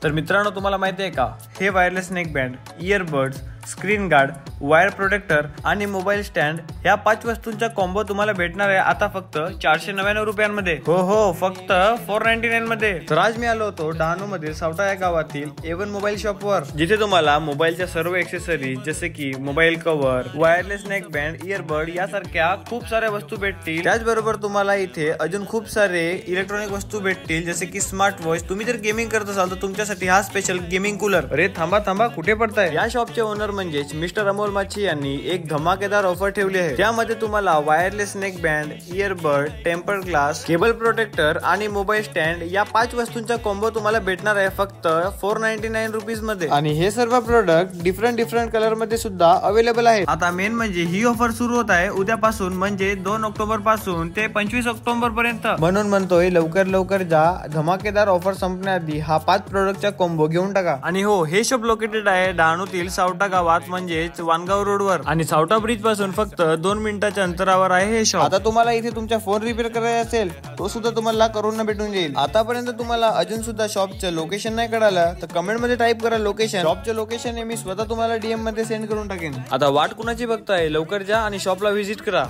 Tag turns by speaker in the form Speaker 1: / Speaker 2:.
Speaker 1: तर मित्रांनो, तुम्हाला माहिती आहे का, हे wireless neck band, earbuds, screen guard, wire protector आणि मोबाईल स्टँड या 5 वस्तूंचा कॉम्बो तुम्हाला भेटणार आहे आता फक्त 499 रुपयांमध्ये. हो, फक्त 499 मध्ये. तर आज मी आलो होतो डहाणू मध्ये सावटा या गावातील A1 मोबाईल शॉप वर, जिथे तुम्हाला मोबाईलच्या सर्व एक्सेसरीज जसे की mobile cover, wireless neck band, earbud यासारख्या खूप साऱ्या वस्तू भेटतील. त्याचबरोबर तुम्हाला इथे अजून खूप सारे इलेक्ट्रॉनिक वस्तू भेटतील जसे की स्मार्ट वॉच. तुम्ही जर गेमिंग करत असाल तर तुमच्यासाठी हा स्पेशल गेमिंग कूलर. अरे थांबा कुठे पडताय. या शॉपचे ओनर म्हणजेच मिस्टर अमोल माची यांनी एक धमाकेदार ऑफर ठेवली आहे. त्यामध्ये तुम्हाला wireless neck band, earbud, tempered glass, cable protector आणि मोबाईल स्टँड या 5 वस्तूंचा कॉम्बो तुम्हाला भेटणार आहे फक्त 499 रुपीज मध्ये. आणि हे सर्व प्रोडक्ट डिफरंट कलर मध्ये सुद्धा अवेलेबल आहेत. आता मेन म्हणजे ही ऑफर सुरू होत आहे उद्यापासून, म्हणजे 2 ऑक्टोबर पासून ते 25 ऑक्टोबर पर्यंत. म्हणून म्हणतोय लवकर जा, धमाकेदार ऑफर संपण्याआधी हा 5 प्रोडक्टचा कॉम्बो घेऊन टाका. आणि हो, हे शॉप लोकेटेड आहे डहाणूतील सावटा गावात, म्हणजेच वानगाव रोड वर, आणि सावटा ब्रिज पासून फक्त 2 मिनिटाच्या अंतरावर आहे हे शॉप. आता तुम्हाला इथे तुमचा फोन रिपेअर करायचा असेल तो सुद्धा तुम्हाला करून भेटून जाईल. आतापर्यंत तुम्हाला अजून सुद्धा शॉपचं लोकेशन नाही कळालं तर कमेंट मध्ये टाईप करा लोकेशन. शॉपचं लोकेशन मी स्वतः तुम्हाला DM मध्ये सेंड करून टाकेन. आता वाट कुणाची बघताय, लवकर जा आणि शॉपला व्हिजिट करा.